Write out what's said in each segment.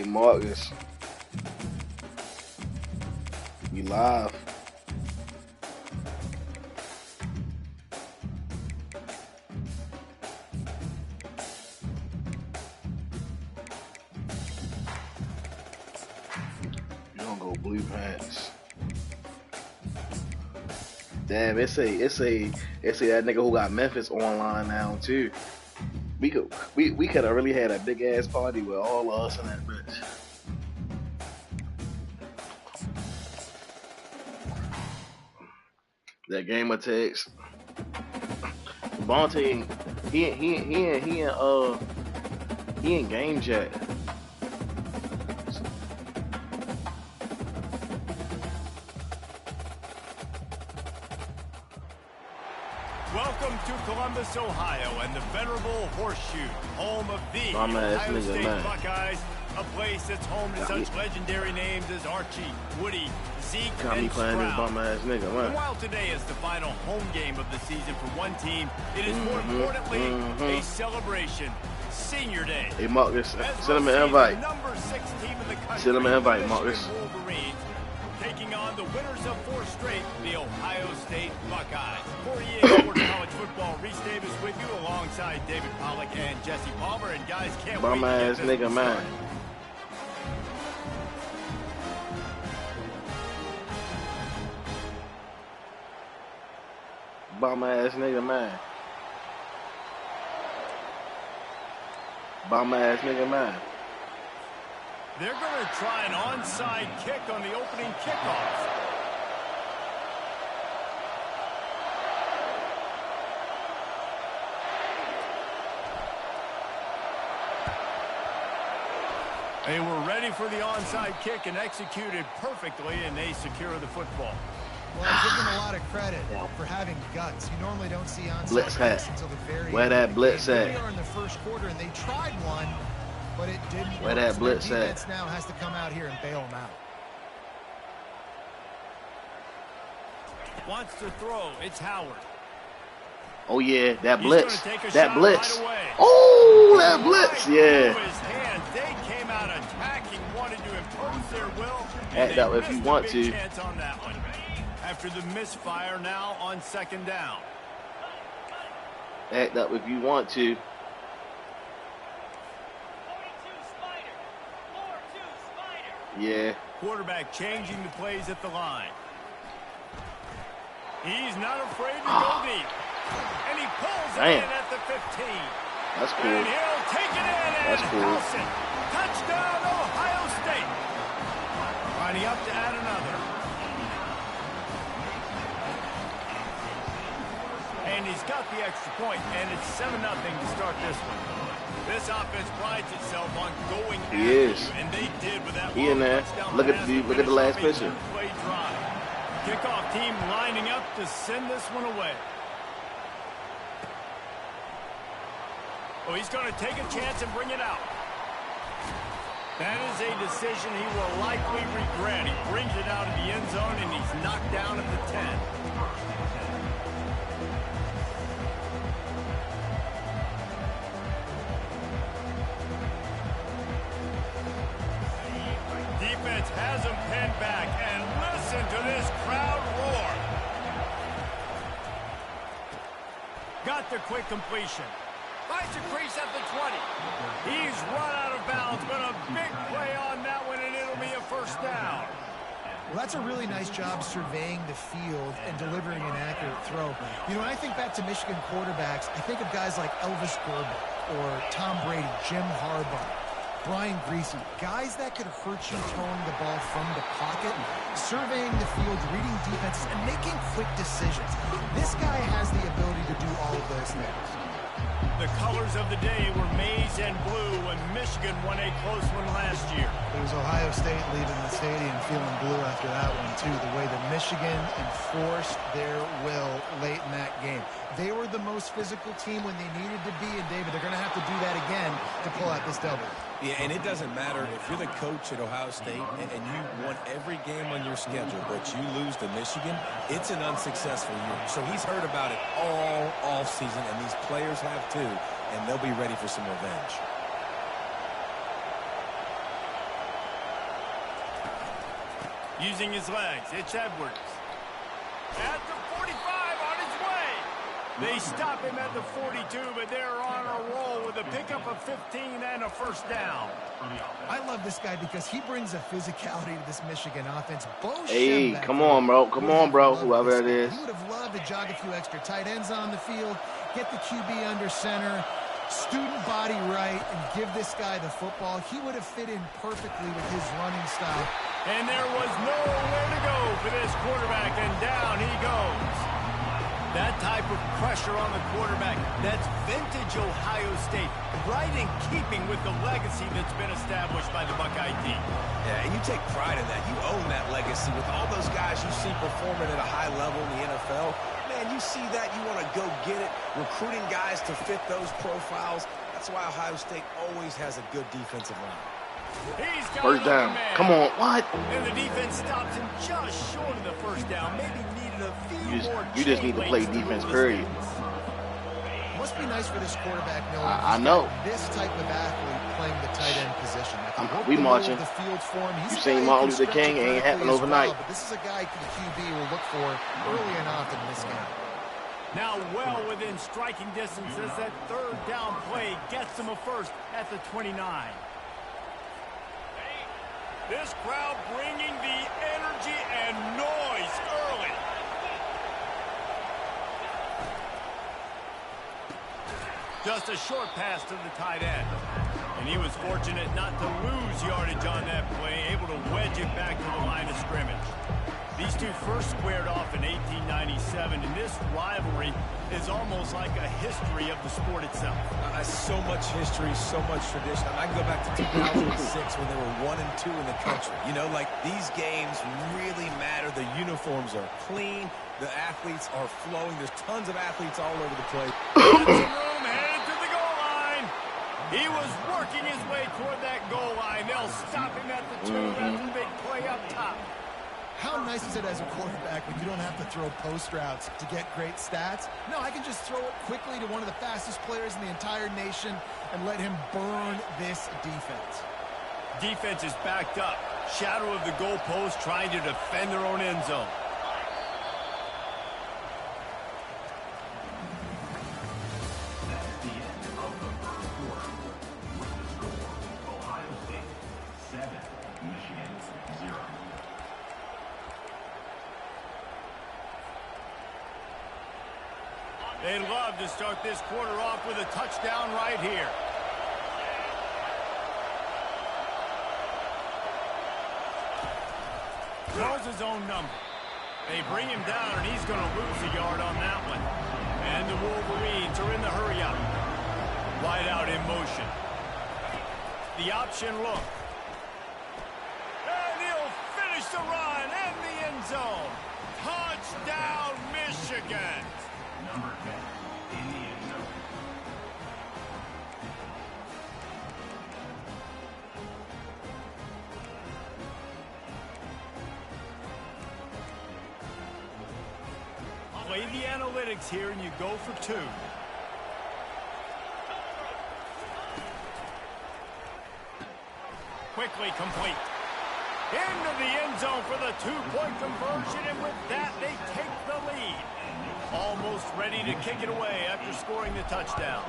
Marcus, we live. You don't go blue pants. Damn, it say that nigga who got Memphis online now too. We could have really had a big ass party with all of us in that bitch. That game of text. Bonte, he in game chat. Welcome to Columbus, Ohio, and the venerable Horseshoe, home of the Ohio State Buckeyes, a place that's home to such legendary names as Archie, Woody, Zeke, and Stroud. And while today is the final home game of the season for one team, it is more importantly a celebration. Senior Day. Hey Marcus, send him an invite. Send him an invite, Marcus. Taking on the winners of 4 straight, the Ohio State Buckeyes. For EA Sports College Football, Reese Davis with you alongside David Pollack and Jesse Palmer. And guys, can't wait to get this nigga, man. Bum ass nigga, man. Bum ass nigga, man. They're going to try an onside kick on the opening kickoff. They were ready for the onside kick and executed perfectly, and they secure the football. Well, I give them a lot of credit for having guts. You normally don't see onside blitz kicks until the very Where end. That blitz at? They are in the first quarter, and they tried one, but it didn't work. Where that blitz at? Defense now has to come out here and bail them out. Wants to throw. It's Howard. Oh yeah, that blitz. That blitz. Right Oh, that blitz. Yeah. They came out attacking, wanted to impose their will. Act up if you want to. Chance on that one. After the misfire, now on 2nd down. Act up if you want to. Yeah. Quarterback changing the plays at the line. He's not afraid to go deep. And he pulls it in at the 15. That's cool. And he'll take it in. That's and cool. house it. Touchdown, Ohio State. Lining up to add another. And he's got the extra point, and it's 7-0 to start this one. This offense prides itself on going after you, and they did with that in there. Look at the last picture. Kickoff team lining up to send this one away. Oh, he's going to take a chance and bring it out. That is a decision he will likely regret. He brings it out of the end zone, and he's knocked down at the 10. Defense has him pinned back, and listen to this crowd roar. Got the quick completion. Finds a crease at the 20. He's run out of bounds, but a big play on that one, and it'll be a 1st down. Well, that's a really nice job surveying the field and delivering an accurate throw. You know, when I think back to Michigan quarterbacks, I think of guys like Elvis Grbac or Tom Brady, Jim Harbaugh, Brian Griese, guys that could hurt you throwing the ball from the pocket, surveying the field, reading defenses, and making quick decisions. This guy has the ability to do all of those things. The colors of the day were maize and blue when Michigan won a close one last year. It was Ohio State leaving the stadium feeling blue after that one, too. The way that Michigan enforced their will late in that game. They were the most physical team when they needed to be, and David, they're going to have to do that again to pull out this W. Yeah, and it doesn't matter if you're the coach at Ohio State and you won every game on your schedule, but you lose to Michigan, it's an unsuccessful year. So he's heard about it all offseason, and these players have too, and they'll be ready for some revenge. Using his legs, it's Edwards. At the 45, on his way. They stop him at the 42, but they're on a roll with a pickup of 15 and a first down. I love this guy because he brings a physicality to this Michigan offense. Hey, come on, bro. Come on, bro. Whoever that is. He would have loved to jog a few extra tight ends on the field, get the QB under center, student body right, and give this guy the football. He would have fit in perfectly with his running style. And there was nowhere to go for this quarterback, and down he goes. That type of pressure on the quarterback, that's vintage Ohio State, right in keeping with the legacy that's been established by the Buckeye team. Yeah, and you take pride in that. You own that legacy with all those guys you see performing at a high level in the NFL. Man, you see that, you want to go get it, recruiting guys to fit those profiles. That's why Ohio State always has a good defensive line. He's got first down. Come on, what? And the defense stops him just short of the first down. Maybe needed a few more. You just need to play defense, period. Must be nice for this quarterback, Miller. I know. This type of athlete playing the tight end position. We marching. The field for him. You seen Martin Luther King, it ain't happening overnight. But this is a guy the QB will look for early and often in this game. Now well within striking distance as that third down play gets him a first at the 29. This crowd bringing the energy and noise early. Just a short pass to the tight end. And he was fortunate not to lose yardage on that play, able to wedge it back to the line of scrimmage. These two first squared off in 1897, and this rivalry is almost like a history of the sport itself. So much history, so much tradition. I can go back to 2006 when they were 1 and 2 in the country. You know, like these games really matter. The uniforms are clean. The athletes are flowing. There's tons of athletes all over the place. Room headed to the goal line. He was working his way toward that goal line. They'll stop him at the 2 after the big play up top. How nice is it as a quarterback when you don't have to throw post routes to get great stats? No, I can just throw it quickly to one of the fastest players in the entire nation and let him burn this defense. Defense is backed up. Shadow of the goalpost trying to defend their own end zone. They'd love to start this quarter off with a touchdown right here. Throws his own number. They bring him down, and he's going to lose a yard on that one. And the Wolverines are in the hurry-up. Wide out in motion. The option look. And he'll finish the run and the end zone. Touchdown, Michigan. Number 10 in the end zone. Play the analytics here and you go for 2. Quickly complete. Into the end zone for the 2-point conversion, and with that they take the lead. Almost ready to kick it away after scoring the touchdown.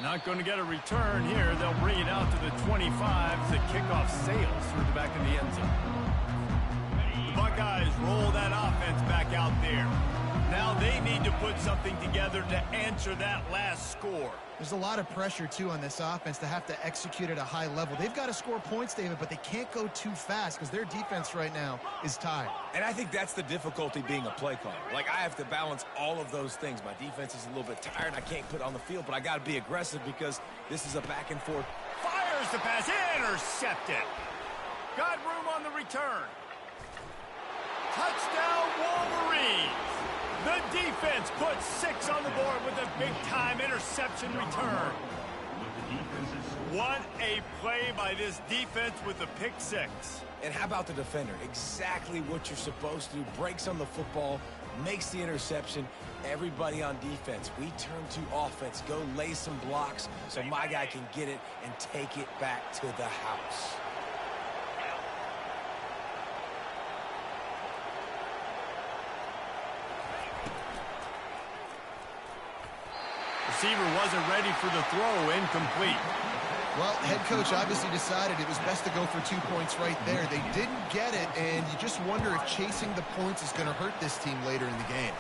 Not going to get a return here. They'll bring it out to the 25 as the kickoff sails through the back of the end zone. The Buckeyes roll that offense back out there. Now they need to put something together to answer that last score. There's a lot of pressure, too, on this offense to have to execute at a high level. They've got to score points, David, but they can't go too fast because their defense right now is tired. And I think that's the difficulty being a play caller. Like, I have to balance all of those things. My defense is a little bit tired. I can't put it on the field, but I got to be aggressive because this is a back and forth. Fires the pass. Intercepted. Got room on the return. Touchdown, Wolverines. The defense puts 6 on the board with a big-time interception return. What a play by this defense with the pick six. And how about the defender? Exactly what you're supposed to do. Breaks on the football, makes the interception. Everybody on defense, we turn to offense. Go lay some blocks so my guy can get it and take it back to the house. Receiver wasn't ready for the throw, incomplete. Well, head coach obviously decided it was best to go for 2 points right there. They didn't get it, and you just wonder if chasing the points is going to hurt this team later in the game.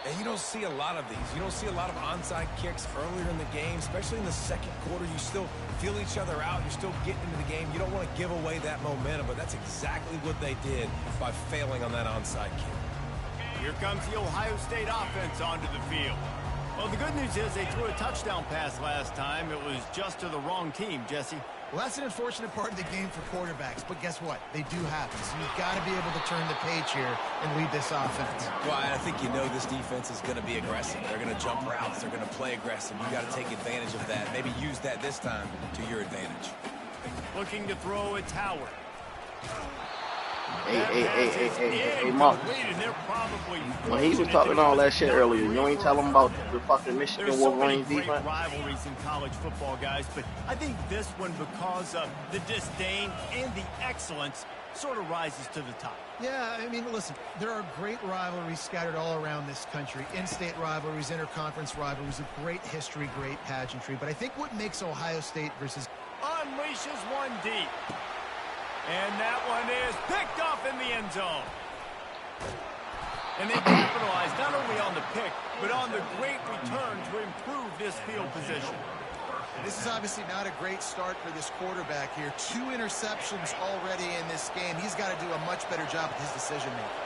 And you don't see a lot of these. You don't see a lot of onside kicks earlier in the game, especially in the second quarter. You still feel each other out. You're still getting into the game. You don't want to give away that momentum, but that's exactly what they did by failing on that onside kick. Here comes the Ohio State offense onto the field. Well, the good news is they threw a touchdown pass last time. It was just to the wrong team, Jesse. Well, that's an unfortunate part of the game for quarterbacks, but guess what? They do happen. So you've got to be able to turn the page here and lead this offense. Well, I think you know this defense is going to be aggressive. They're going to jump routes. They're going to play aggressive. You got to take advantage of that. Maybe use that this time to your advantage. Looking to throw it, Howard. Hey, Mark. When he was talking all that shit earlier, you ain't tell him about the fucking Michigan Wolverines defense? There's so many great rivalries in college football, guys, but I think this one, because of the disdain and the excellence, sort of rises to the top. Yeah, I mean, listen, there are great rivalries scattered all around this country. In-state rivalries, interconference rivalries, of great history, great pageantry. But I think what makes Ohio State versus... Unleashes one deep. And that one is picked off in the end zone. And they capitalized not only on the pick, but on the great return to improve this field position. This is obviously not a great start for this quarterback here. 2 interceptions already in this game. He's got to do a much better job with his decision-making.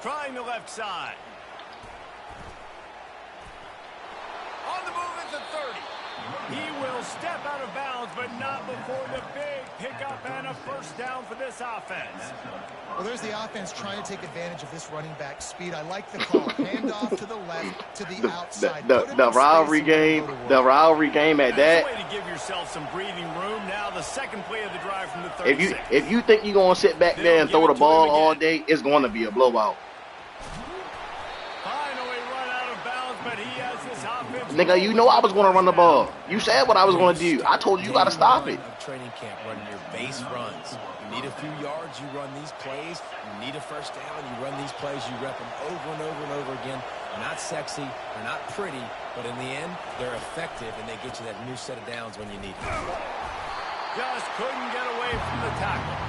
Trying the left side. On the move at the 30. He will step out of bounds, but not before the big pickup and a first down for this offense. Well, there's the offense trying to take advantage of this running back speed. I like the call. Hand off to the left, to the outside. The rivalry game at that. Way to give yourself some breathing room. Now the second play of the drive from the 36. If you think you're going to sit back there and throw the ball all day, it's going to be a blowout. Nigga, you know I was going to run the ball. You said what I was going to do. I told you got to stop it. Training camp, running your base runs. You need a few yards, you run these plays. You need a first down, you run these plays. You rep them over and over and over again. They're not sexy, they're not pretty, but in the end, they're effective, and they get you that new set of downs when you need them. Just couldn't get away from the tackle.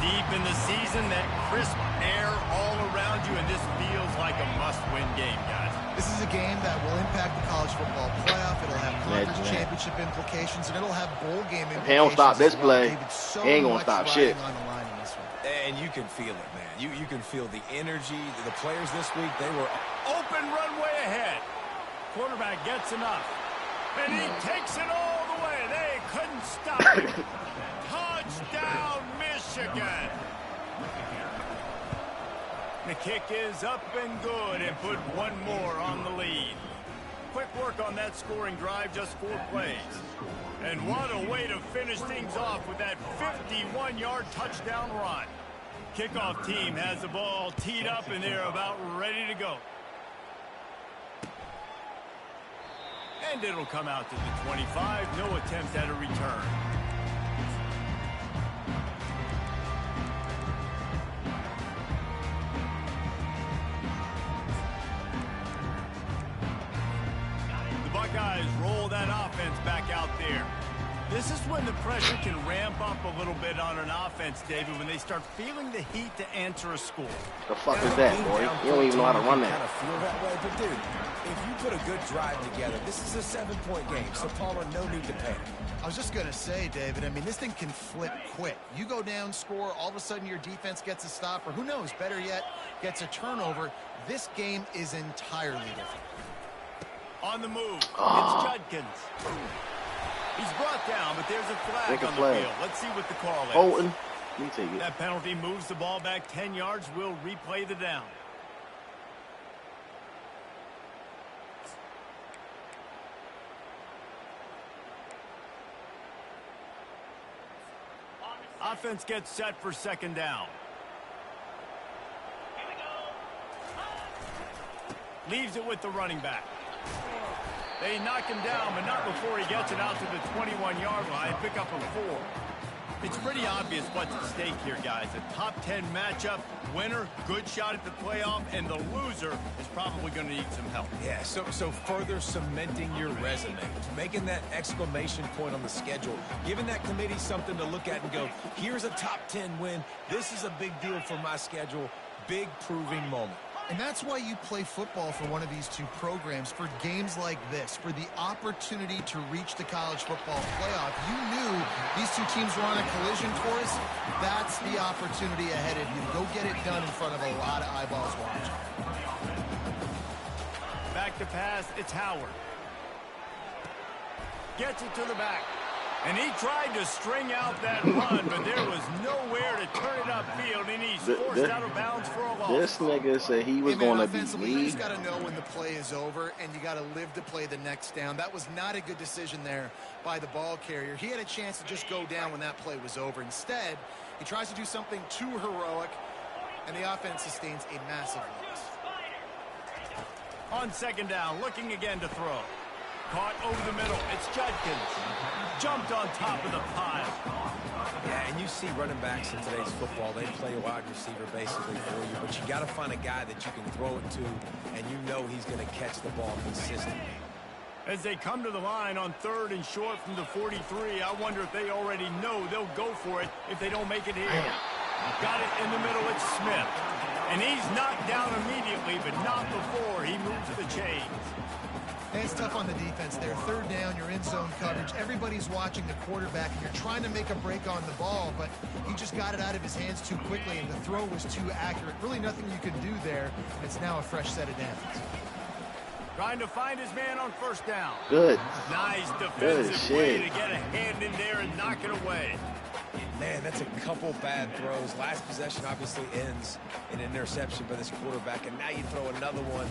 Deep in the season, that crisp air all around you, and this feels like a must-win game, guys. This is a game that will impact the college football playoff. It'll have conference championship implications, and it'll have bowl game implications. If he don't stop this play, he ain't going to stop shit. On the line in this one. And you can feel it, man. You can feel the energy. The players this week, they were open runway ahead. Quarterback gets enough. And he takes it all the way. They couldn't stop him. Touchdown, Michigan. The kick is up and good, and put one more on the lead. Quick work on that scoring drive, just 4 plays. And what a way to finish things off with that 51-yard touchdown run. Kickoff team has the ball teed up, and they're about ready to go. And it'll come out to the 25. No attempt at a return. Buckeyes roll that offense back out there. This is when the pressure can ramp up a little bit on an offense, David, when they start feeling the heat to answer a score. The fuck is that, boy? You don't even know how to run that. Kind of feel that way, but dude, if you put a good drive together, this is a 7-point game, so Palmer, no need to panic. I was just going to say, David, I mean, this thing can flip quick. You go down, score, all of a sudden your defense gets a stop, or who knows, better yet, gets a turnover. This game is entirely different. On the move, it's Judkins. He's brought down, but there's a flag on the field. Let's see what the call is. Bolton, let me take it. That penalty moves the ball back 10 yards. We'll replay the down. Offense gets set for second down. Leaves it with the running back. They knock him down, but not before he gets it out to the 21-yard line. Pick up a 4. It's pretty obvious what's at stake here, guys. A top 10 matchup, winner, good shot at the playoff, and the loser is probably going to need some help. Yeah, so further cementing your resume, making that exclamation point on the schedule, giving that committee something to look at and go, here's a top 10 win. This is a big deal for my schedule. Big proving moment. And that's why you play football for one of these two programs, for games like this, for the opportunity to reach the college football playoff. You knew these two teams were on a collision course. That's the opportunity ahead of you. Go get it done in front of a lot of eyeballs watching. Back to pass, it's Howard. Gets it to the back. And he tried to string out that run, but there was nowhere to turn it upfield, and he's forced out of bounds for a loss. This nigga said he was going to be me. You just got to know when the play is over, and you got to live to play the next down. That was not a good decision there by the ball carrier. He had a chance to just go down when that play was over. Instead, he tries to do something too heroic, and the offense sustains a massive loss. On second down, looking again to throw. Caught over the middle. It's Judkins. Jumped on top of the pile. Yeah, and you see running backs in today's football, they play a wide receiver basically for you, but you got to find a guy that you can throw it to, and you know he's going to catch the ball consistently. As they come to the line on 3rd and short from the 43, I wonder if they already know they'll go for it if they don't make it here. Got it in the middle. It's Smith. And he's knocked down immediately, but not before he moves the chains. And it's tough on the defense there. 3rd down, you're in zone coverage. Everybody's watching the quarterback, and you're trying to make a break on the ball, but he just got it out of his hands too quickly, and the throw was too accurate. Really nothing you can do there, and it's now a fresh set of downs. Trying to find his man on 1st down. Good. Nice defensive way to get a hand in there and knock it away. Man, that's a couple bad throws. Last possession obviously ends in an interception by this quarterback, and now you throw another one,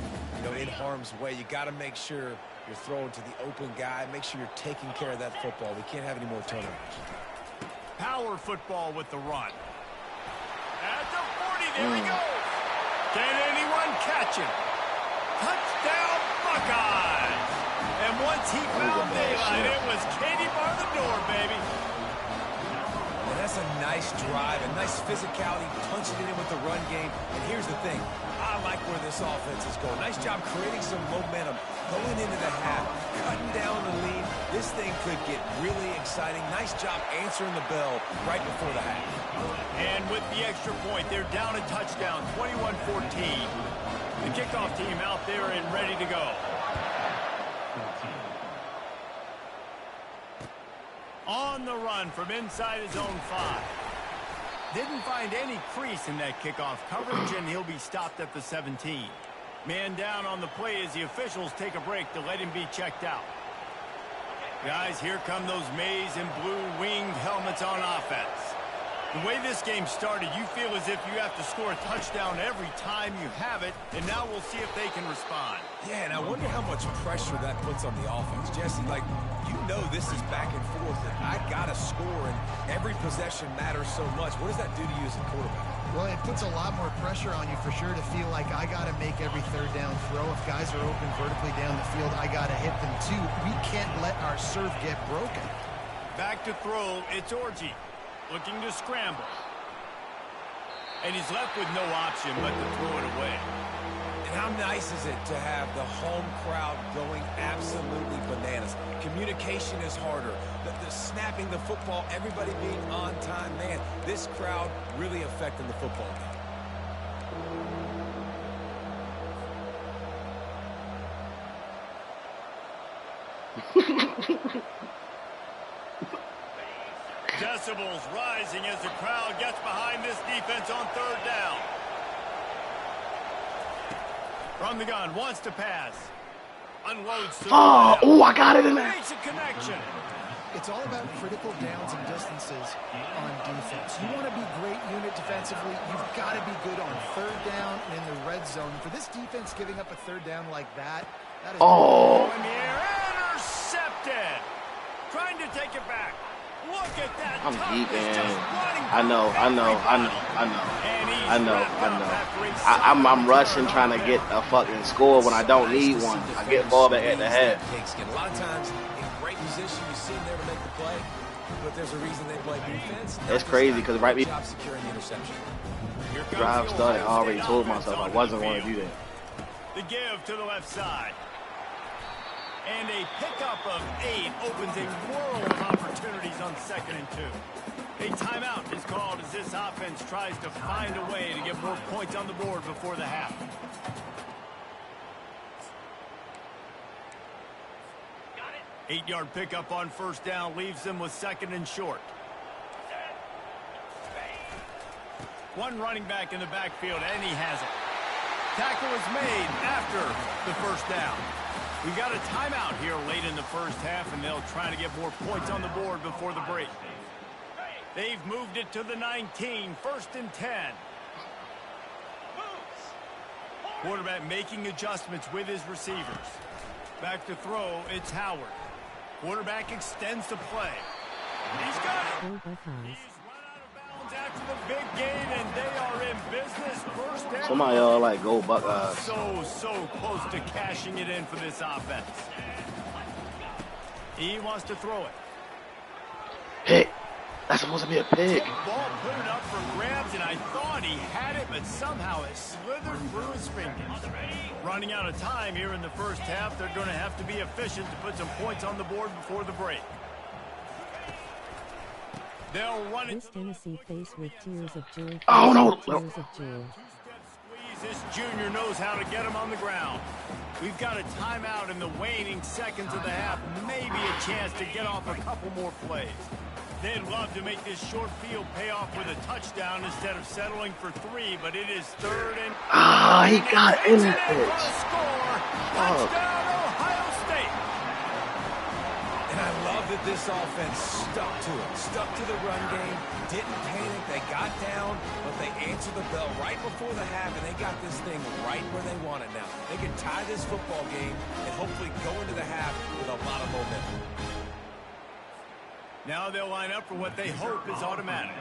in harm's way. You got to make sure you're throwing to the open guy. Make sure you're taking care of that football. We can't have any more turnovers. Power football with the run. At the 40, there he goes. Can anyone catch him? Touchdown, Buckeyes! And once he found daylight, it was Katie bar the door, baby. And that's a nice drive, a nice physicality, punching it in with the run game. And here's the thing, I like where this offense is going. Nice job creating some momentum, going into the half, cutting down the lead. This thing could get really exciting. Nice job answering the bell right before the half. And with the extra point, they're down a touchdown, 21-14. The kickoff team out there and ready to go. On the run from inside his own 5. Didn't find any crease in that kickoff coverage, and he'll be stopped at the 17. Man down on the play as the officials take a break to let him be checked out. Guys, here come those maize and blue winged helmets on offense. The way this game started, you feel as if you have to score a touchdown every time you have it, and now we'll see if they can respond. Yeah, and I wonder how much pressure that puts on the offense. Jesse, this is back and forth, and I got to score, and every possession matters so much. What does that do to you as a quarterback? Well, it puts a lot more pressure on you for sure to feel like I got to make every 3rd down throw. If guys are open vertically down the field, I got to hit them too. We can't let our serve get broken. Back to throw, it's Orji. Looking to scramble. And he's left with no option but to throw it away. And how nice is it to have the home crowd going absolutely bananas? Communication is harder. The snapping the football, everybody being on time. Man, this crowd really affecting the football game. Decibels rising as the crowd gets behind this defense on 3rd down. From the gun, wants to pass. Unloads to I got it in there. Makes a connection. It's all about critical downs and distances on defense. You want to be great unit defensively, you've got to be good on 3rd down and in the red zone. For this defense giving up a 3rd down like that is... In the air, intercepted. Trying to take it back. look at that. I'm geeking. I know. I'm rushing trying to get a fucking score when I don't need one. I get ball back at the half. A lot of times in great position, you see them there to make the play, but there's a reason they play defense. It's crazy because right before securing the interception. the drive started, I already told myself I wasn't going to do that. The give to the left side. And a pickup of 8 opens a world of opportunities on 2nd and 2. A timeout is called as this offense tries to find a way to get more points on the board before the half. Got it. 8-yard pickup on 1st down leaves them with 2nd and short. One running back in the backfield, and he has it. Tackle is made after the 1st down. We've got a timeout here late in the 1st half, and they'll try to get more points on the board before the break. They've moved it to the 19, 1st and 10. Quarterback making adjustments with his receivers. Back to throw, it's Howard. Quarterback extends the play. He's got it. He's run out of bounds after the big gain, and they are in business. 1st down. Somebody all like go Buckeyes. So close to cashing it in for this offense. He wants to throw it. Pick. That's supposed to be a pick. Ball put it up for grabs, and I thought he had it, but somehow it slithered through his fingers. Running out of time here in the 1st half, they're going to have to be efficient to put some points on the board before the break. They'll run it. This Tennessee faced with tears of joy. Oh no! Tears of joy. Two-step squeeze. This junior knows how to get him on the ground. We've got a timeout in the waning seconds of the half. Maybe a chance to get off a couple more plays. They'd love to make this short field pay off with a touchdown instead of settling for 3, but it is 3rd and... Ah, he got in it. Touchdown, Ohio State. And I love that this offense stuck to it, stuck to the run game, didn't panic, they got down, but they answered the bell right before the half, and they got this thing right where they want it now. They can tie this football game and hopefully go into the half with a lot of momentum. Now they'll line up for what they hope is automatic.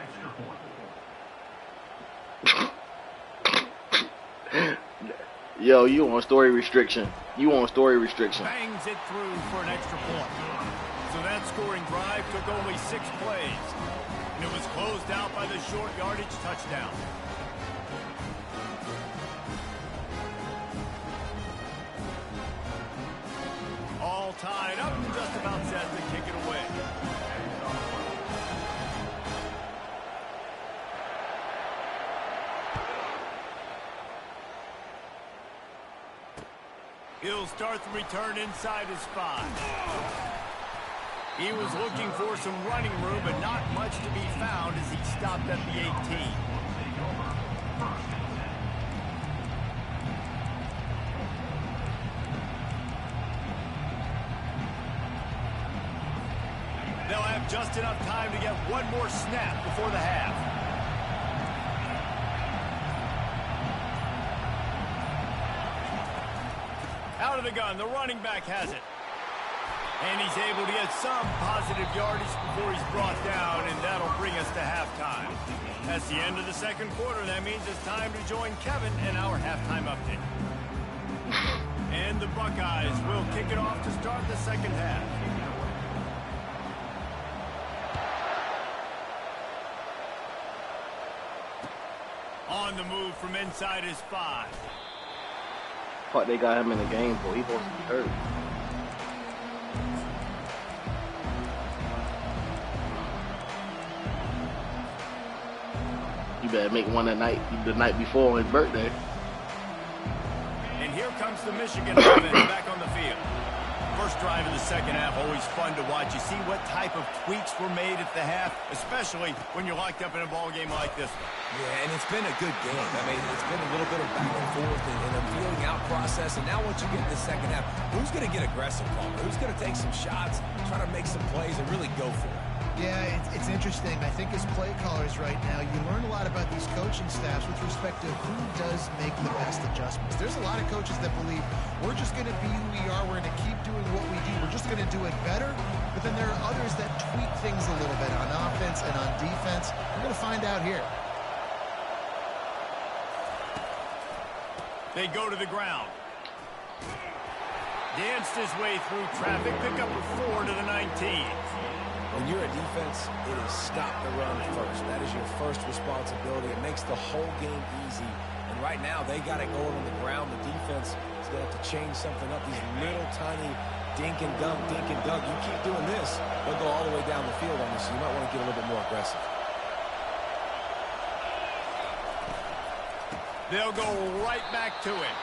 Yo, you on story restriction. You on story restriction. Bangs it through for an extra point. So that scoring drive took only 6 plays. And it was closed out by the short yardage touchdown. All tied up and just about set to kick it away. He'll start the return inside his 5. He was looking for some running room, but not much to be found as he stopped at the 18. They'll have just enough time to get one more snap before the half. Out of the gun, the running back has it. And he's able to get some positive yardage before he's brought down, and that'll bring us to halftime. That's the end of the 2nd quarter. That means it's time to join Kevin in our halftime update. And the Buckeyes will kick it off to start the 2nd half. On the move from inside his 5. Fuck, they got him in the game, boy. He supposed to be hurt. You better make one the night before his birthday. And here comes the Michigan offense back on the field. First drive of the 2nd half, always fun to watch. You see what type of tweaks were made at the half, especially when you're locked up in a ball game like this one. Yeah, and it's been a good game. I mean, it's been a little bit of back and forth and a feeling out process. And now once you get in the 2nd half, who's going to get aggressive, Paul? Who's going to take some shots, try to make some plays, and really go for it? Yeah, it's interesting. I think as play callers right now, you learn a lot about these coaching staffs with respect to who does make the best adjustments. There's a lot of coaches that believe we're just going to be who we are. We're going to keep doing what we do. We're just going to do it better but then there are others that tweak things a little bit on offense and on defense. We're going to find out here. They go to the ground. Danced his way through traffic. Pick up a 4 to the 19. When you're a defense, it is stop the run first. That is your first responsibility. It makes the whole game easy. And right now, they got it going on the ground. The defense is going to have to change something up. These little tiny dink and dunk, dink and dunk. You keep doing this, they'll go all the way down the field on you, so you might want to get a little bit more aggressive. They'll go right back to him.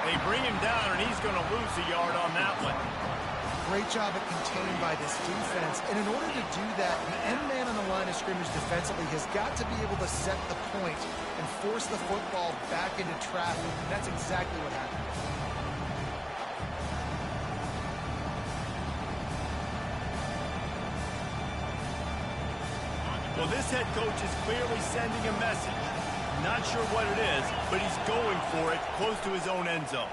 They bring him down, and he's going to lose a yard on that one. Great job at containing by this defense. And in order to do that, the end man on the line of scrimmage defensively has got to be able to set the point and force the football back into traffic. And that's exactly what happened. Well, this head coach is clearly sending a message. Not sure what it is, but he's going for it close to his own end zone.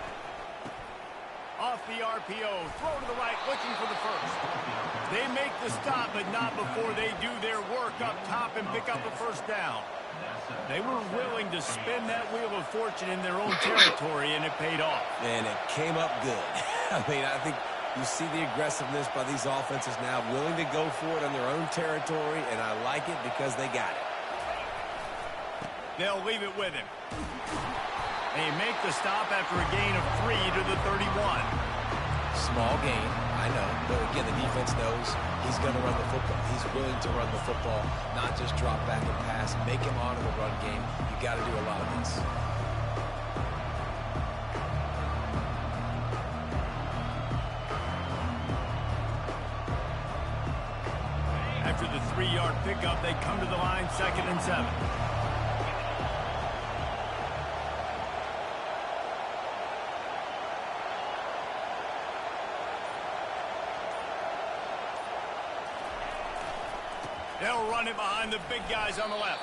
Off the RPO, throw to the right, looking for the first. They make the stop, but not before they do their work up top and pick up a first down. They were willing to spin that wheel of fortune in their own territory, and it paid off. And it came up good. I mean, I think you see the aggressiveness by these offenses now, willing to go for it on their own territory, and I like it because they got it. They'll leave it with him. They make the stop after a gain of 3 to the 31. Small gain, I know. But again, the defense knows he's going to run the football. He's willing to run the football, not just drop back and pass. Make him honor the run game. You got to do a lot of this. After the 3-yard pickup, they come to the line, 2nd and 7. They'll run it behind the big guys on the left.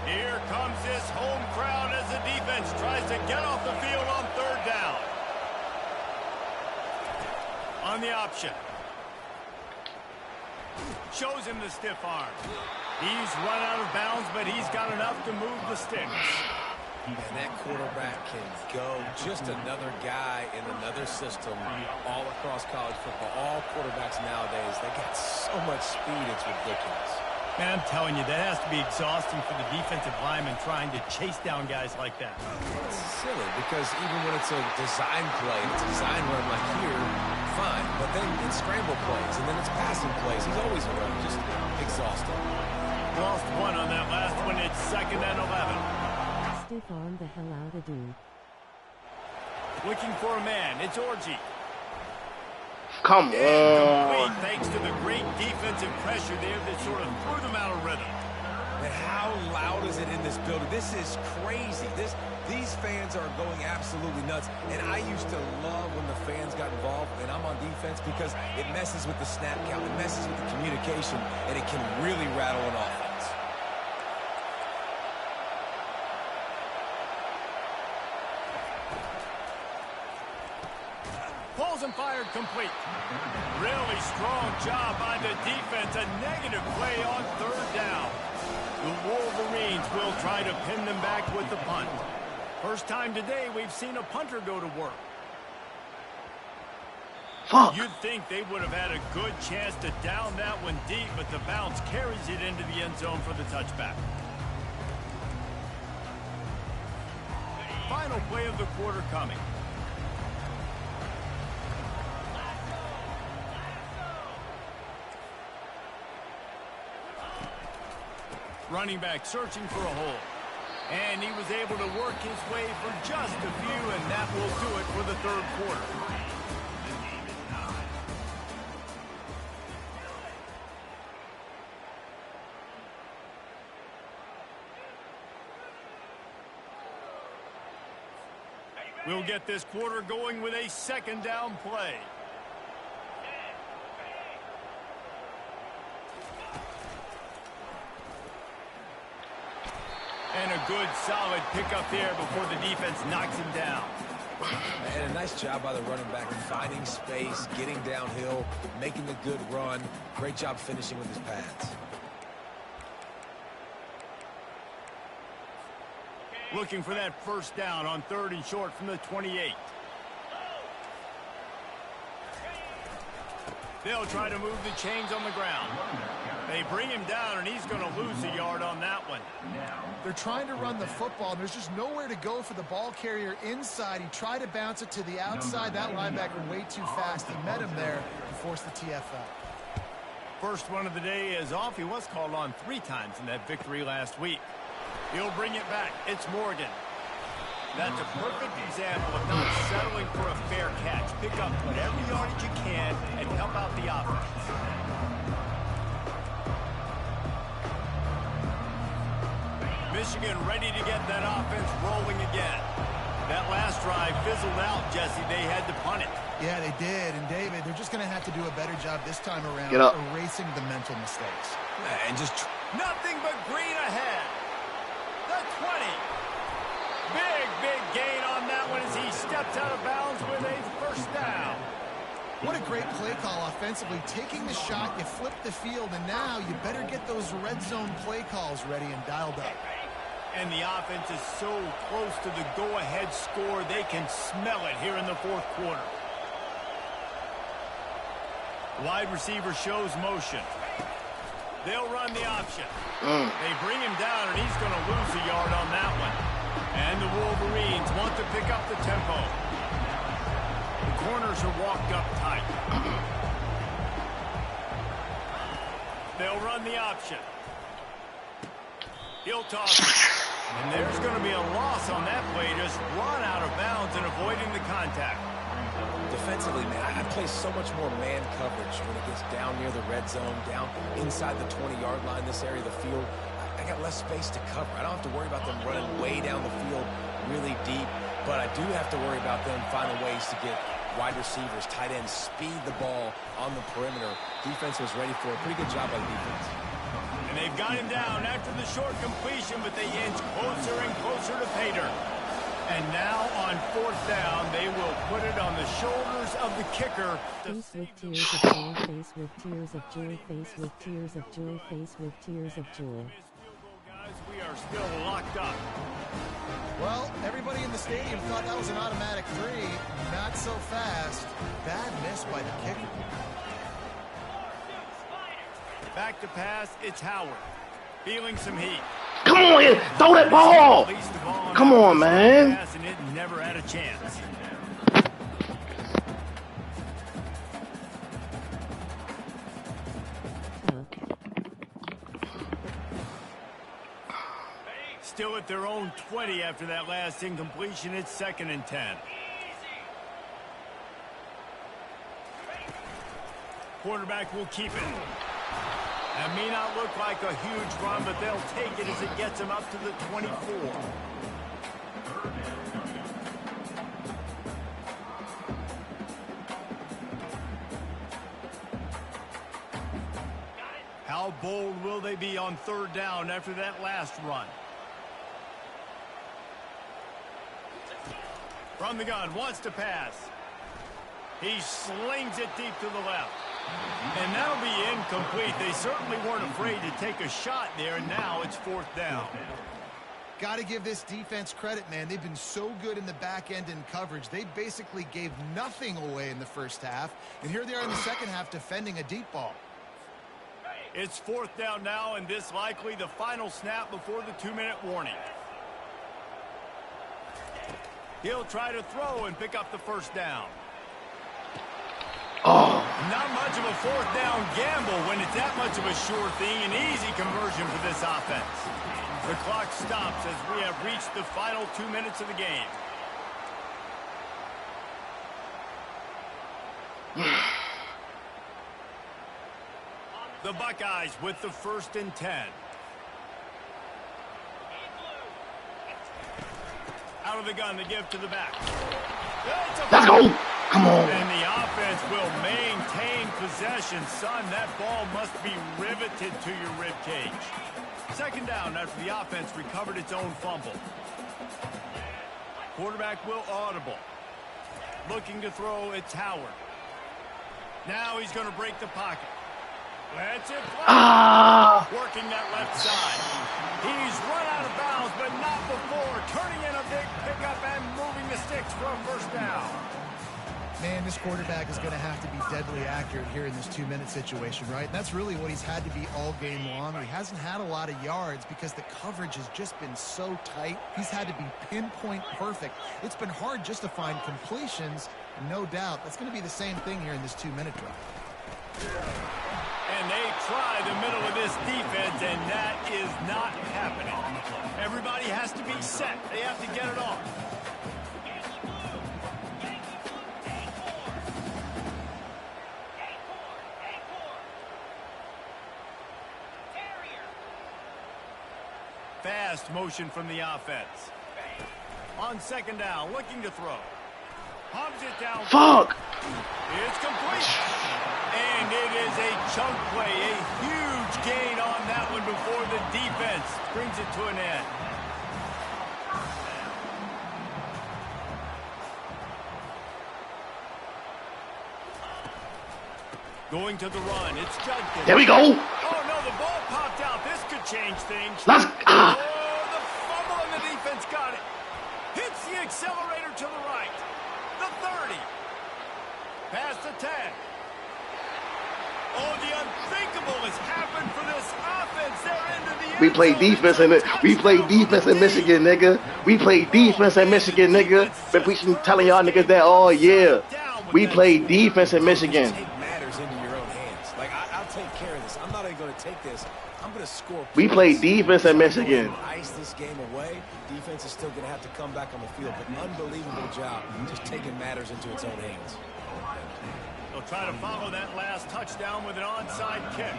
Here comes this home crowd as the defense tries to get off the field on 3rd down. On the option. Shows him the stiff arm. He's run out of bounds, but he's got enough to move the sticks. And that quarterback can go. Just another guy in another system all across college football. All quarterbacks nowadays, they got so much speed, it's ridiculous. Man, I'm telling you, that has to be exhausting for the defensive lineman trying to chase down guys like that. It's silly because even when it's a design play, it's a design run like here, fine. But then it's scramble plays, and then it's passing plays. He's always a runner, just exhausting. Lost one on that last one. It's 2nd and 11. Stiff arm the hell out of dude. Looking for a man. It's Orji. Come on. Complete thanks to the great defensive pressure there that sort of threw them out of rhythm. And how loud is it in this building? This is crazy. These fans are going absolutely nuts. And I used to love when the fans got involved, and I'm on defense because it messes with the snap count. It messes with the communication, and it can really rattle an offense. Pulls and fired complete. Really strong job by the defense. A negative play on 3rd down. The Wolverines will try to pin them back with the punt. First time today we've seen a punter go to work. Fuck. You'd think they would have had a good chance to down that one deep, but the bounce carries it into the end zone for the touchback. Final play of the quarter coming. Running back searching for a hole. And he was able to work his way for just a few, and that will do it for the 3rd quarter. We'll get this quarter going with a 2nd down play. And a good, solid pickup there before the defense knocks him down. And a nice job by the running back, finding space, getting downhill, making the good run. Great job finishing with his pads. Looking for that first down on 3rd and short from the 28. They'll try to move the chains on the ground. They bring him down, and he's going to lose a yard on that one. They're trying to run the football, and there's just nowhere to go for the ball carrier inside. He tried to bounce it to the outside. That linebacker way too fast. He met him there and forced the TFL. First one of the day is off. He was called on 3 times in that victory last week. He'll bring it back. It's Morgan. That's a perfect example of not settling for a fair catch. Pick up whatever yardage you can and help out the offense. Michigan ready to get that offense rolling again. That last drive fizzled out, Jesse. They had to punt it. Yeah, they did. And, David, they're just going to have to do a better job this time around erasing the mental mistakes. And just nothing but green ahead. The 20. Big gain on that one as he steps out of bounds with a first down. What a great play call offensively. Taking the shot, you flip the field, and now you better get those red zone play calls ready and dialed up. And the offense is so close to the go-ahead score, they can smell it here in the 4th quarter. Wide receiver shows motion. They'll run the option. They bring him down, and he's going to lose a yard on that one. And the Wolverines want to pick up the tempo. The corners are walked up tight. They'll run the option. He'll toss it. And there's going to be a loss on that play. Just run out of bounds and avoiding the contact. defensively, man, I play so much more man coverage when it gets down near the red zone, down inside the 20-yard line, this area of the field. I got less space to cover. I don't have to worry about them running way down the field really deep, but I do have to worry about them finding ways to get wide receivers, tight ends, speed the ball on the perimeter. Defense was ready for a pretty good job by the defense. And they've got him down after the short completion, but they inch closer and closer to pay dirt. And now on fourth down, they will put it on the shoulders of the kicker. Face with tears of joy, face with tears of joy, face with tears of joy, face with tears of joy. Guys, we are still locked up. Well, everybody in the stadium thought that was an automatic three. Not so fast. Bad miss by the kicker. Back to pass, it's Howard. Feeling some heat. Come on, throw that ball. Come on, man. And it never had a chance. Still at their own 20 after that last incompletion. It's 2nd and 10. Quarterback will keep it. That may not look like a huge run, but they'll take it as it gets them up to the 24. How bold will they be on 3rd down after that last run? From the gun, wants to pass. He slings it deep to the left. And that'll be incomplete. They certainly weren't afraid to take a shot there, and now it's 4th down. Got to give this defense credit, man. They've been so good in the back end in coverage. They basically gave nothing away in the first half, and here they are in the second half defending a deep ball. It's 4th down now, and this likely the final snap before the 2-minute warning. He'll try to throw and pick up the first down. Oh. Not much of a 4th down gamble when it's that much of a sure thing. An easy conversion for this offense. The clock stops as we have reached the final 2 minutes of the game. The Buckeyes with the 1st and 10. Out of the gun, the give to the back. Let's go. Come on. And the offense will maintain possession. Son, that ball must be riveted to your rib cage. second down after the offense recovered its own fumble. Quarterback will audible. Looking to throw, it's Howard. Now he's going to break the pocket. Let's it fly. Working that left side. He's run out of bounds, but not before. Turning in a big pickup and moving the sticks for a first down. Man, this quarterback is going to have to be deadly accurate here in this 2-minute situation, right? And that's really what he's had to be all game long. He hasn't had a lot of yards because the coverage has just been so tight. He's had to be pinpoint perfect. It's been hard just to find completions. No doubt. That's going to be the same thing here in this 2-minute drive. And they try the middle of this defense, and that is not happening. Everybody has to be set. They have to get it off. Fast motion from the offense. On second down, looking to throw. Pumps it down. Fuck! It's complete. And it is a chunk play. A huge gain on that one before the defense brings it to an end. Going to the run. It's Judkins. There we go. Oh, no, the ball popped out. This could change things. Let's... Oh, the fumble and the defense got it. Hits the accelerator to the right. The 30. Past the 10. Oh, the unthinkable has happened for this offense. They're into the end We play zone. defense in it. We play defense in Michigan, nigga. We play defense in Michigan, nigga. Been preaching, telling y'all niggas that all year. We play defense in Michigan. Take matters into your own hands. Like, I'll take care of this. I'm not even going to take this. I'm going to score. We play defense in Michigan. Ice this game away. Defense is still going to have to come back on the field. But unbelievable job just taking matters into its own hands. They'll try to follow that last touchdown with an onside kick.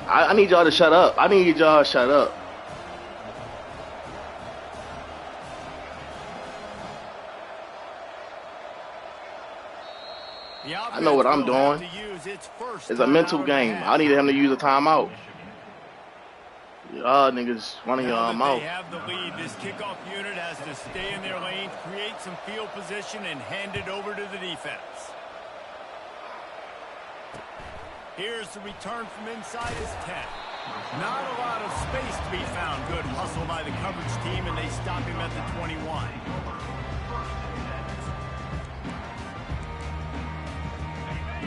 I need y'all to shut up. I need y'all to shut up. I know what I'm doing. It's a mental game. I need him to use a timeout. Y'all niggas running y'all mouth. They have the lead. This kickoff unit has to stay in their lane, create some field position, and hand it over to the defense. Here's the return from inside his 10. Not a lot of space to be found. Good hustle by the coverage team, and they stop him at the 21.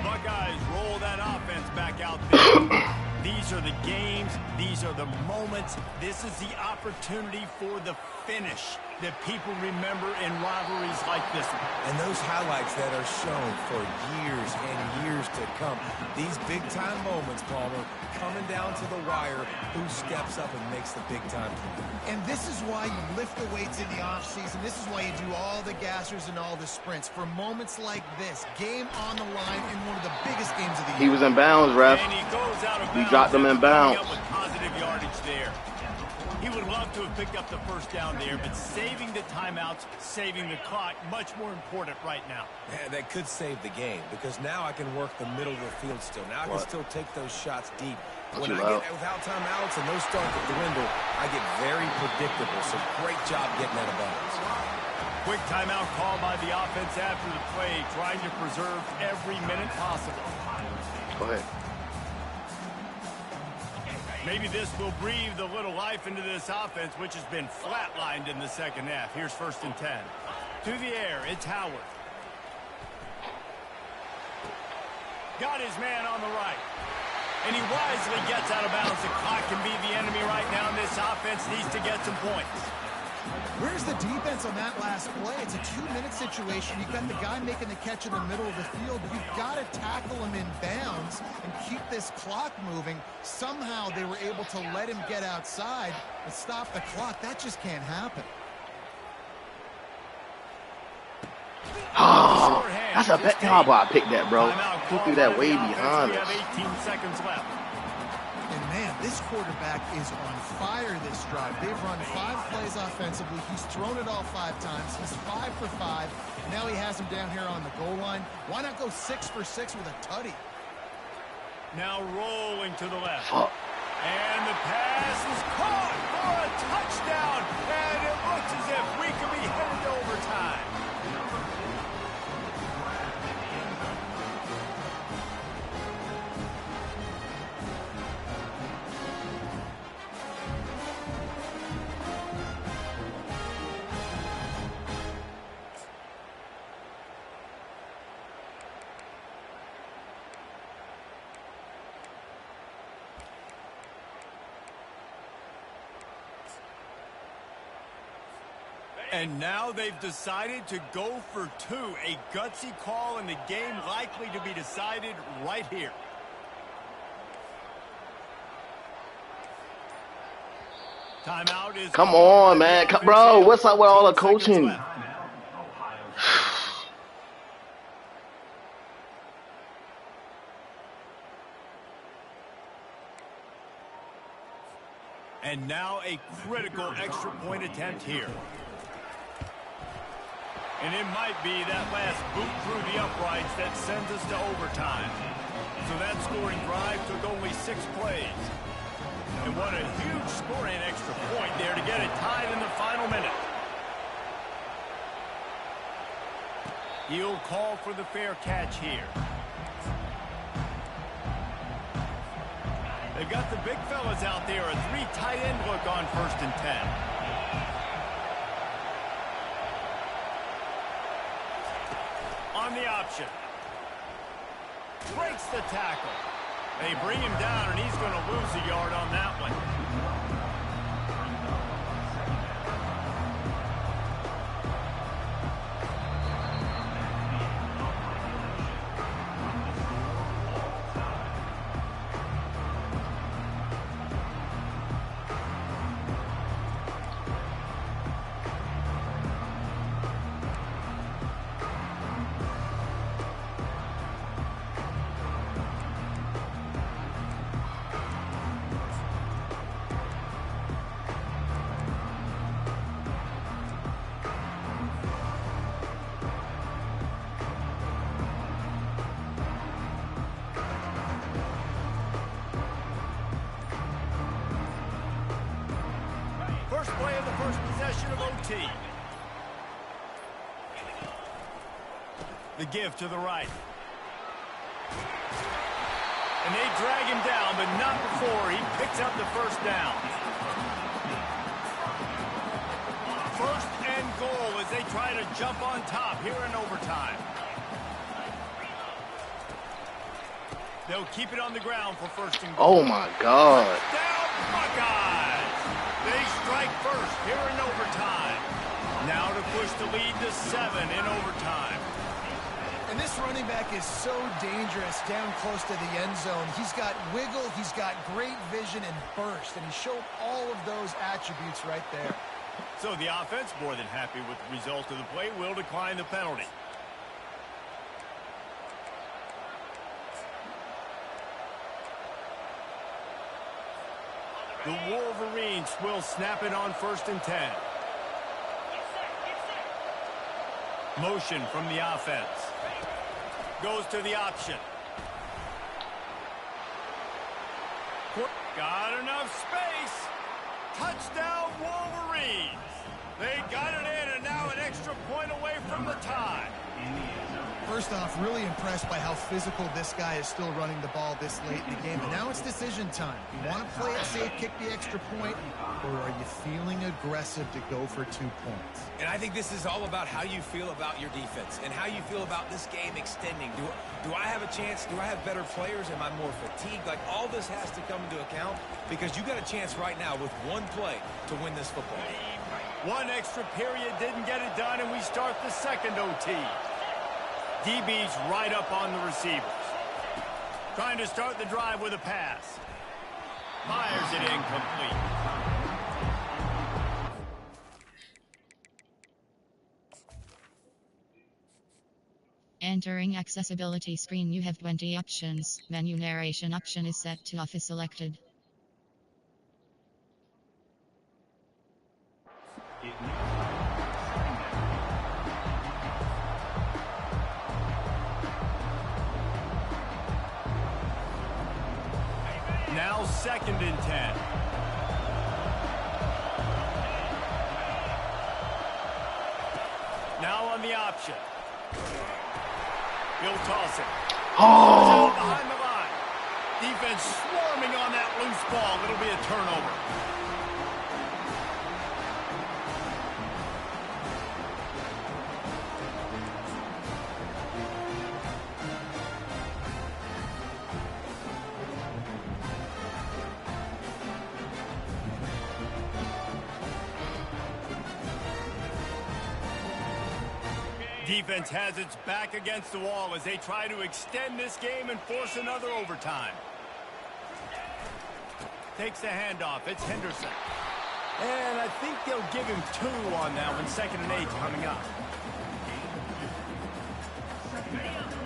Buckeyes roll that offense back out there. These are the games. These are the moments. This is the opportunity for the finish that people remember in rivalries like this one. And those highlights that are shown for years and years to come. These big-time moments, Palmer, coming down to the wire, who steps up and makes the big-time play. And this is why you lift the weights in the offseason. This is why you do all the gassers and all the sprints. For moments like this, game on the line in one of the biggest games of the year. He was in bounds, ref. And he goes out of bounds. He dropped him in bounds. With positive yardage there. He would love to have picked up the first down there, but saving the timeouts, saving the clock, much more important right now. Yeah, that could save the game, because now I can work the middle of the field still. Now I can still take those shots deep. When I get without timeouts and those start to dwindle, I get very predictable. So great job getting out of bounds. Quick timeout call by the offense after the play, trying to preserve every minute possible. Go ahead. Maybe this will breathe a little life into this offense, which has been flatlined in the second half. Here's 1st and 10. To the air, it's Howard. Got his man on the right. And he wisely gets out of bounds. The clock can be the enemy right now. This offense needs to get some points. Where's the defense on that last play? It's a 2-minute situation. You've got the guy making the catch in the middle of the field. You've got to tackle him in bounds and keep this clock moving. Somehow they were able to let him get outside and stop the clock. That just can't happen. Oh, that's a bad job. I picked that, bro. He threw that way behind us. 18 seconds left. And man, this quarterback is on fire this drive. They've run 5 plays offensively. He's thrown it all 5 times. He's 5 for 5. Now he has him down here on the goal line. Why not go 6 for 6 with a tutty? Now rolling to the left. And the pass is caught for a touchdown. And it looks as if we could be headed to overtime. And now they've decided to go for two. A gutsy call, and the game likely to be decided right here. Timeout is... Come on, man. Bro, what's up with all the coaching? And now a critical extra point attempt here. And it might be that last boot through the uprights that sends us to overtime. So that scoring drive took only 6 plays. And what a huge scoring extra point there to get it tied in the final minute. He'll call for the fair catch here. They've got the big fellas out there, a 3 tight end look on 1st and 10. On the option. Breaks the tackle. They bring him down, and he's going to lose a yard on that one. First play of the first possession of OT. The give to the right. And they drag him down, but not before he picks up the first down. First and goal as they try to jump on top here in overtime. They'll keep it on the ground for first and goal. Oh, my God. Down Buckeyes. They strike first here in overtime. Now to push the lead to 7 in overtime. And this running back is so dangerous down close to the end zone. He's got wiggle, he's got great vision and burst, and he showed all of those attributes right there. So the offense, more than happy with the result of the play, will decline the penalty. The Wolverines will snap it on 1st and 10. Motion from the offense. Goes to the option. Got enough space. Touchdown Wolverines. They got it in, and now an extra point away from the tie. First off, really impressed by how physical this guy is still running the ball this late in the game. And now it's decision time. You want to play it safe, kick the extra point, or are you feeling aggressive to go for 2 points? And I think this is all about how you feel about your defense and how you feel about this game extending. Do I have a chance? Do I have better players? Am I more fatigued? Like, all this has to come into account because you got a chance right now with 1 play to win this football game. 1 extra period didn't get it done, and we start the second OT. DB's right up on the receivers. Trying to start the drive with a pass. Fires it incomplete. Entering accessibility screen, you have 20 options. Menu narration option is set to off is selected. Now Now 2nd and 10. Now on the option. He'll toss it. Oh! Behind the line. Defense swarming on that loose ball. It'll be a turnover. Defense has its back against the wall as they try to extend this game and force another overtime. Takes the handoff. It's Henderson. And I think they'll give him 2 on that one. 2nd and 8 coming up.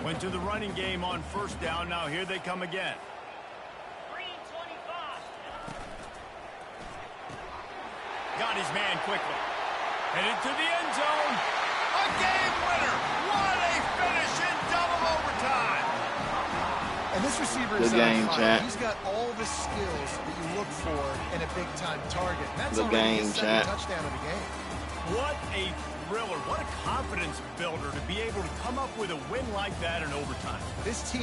Went to the running game on 1st down. Now here they come again. Got his man quickly. Headed to the end zone. A game winner. What a finish in double overtime. And this receiver is on fire. He's got all the skills that you look for in a big-time target. That's already his 2nd touchdown of the game. What a thriller. What a confidence builder to be able to come up with a win like that in overtime. This team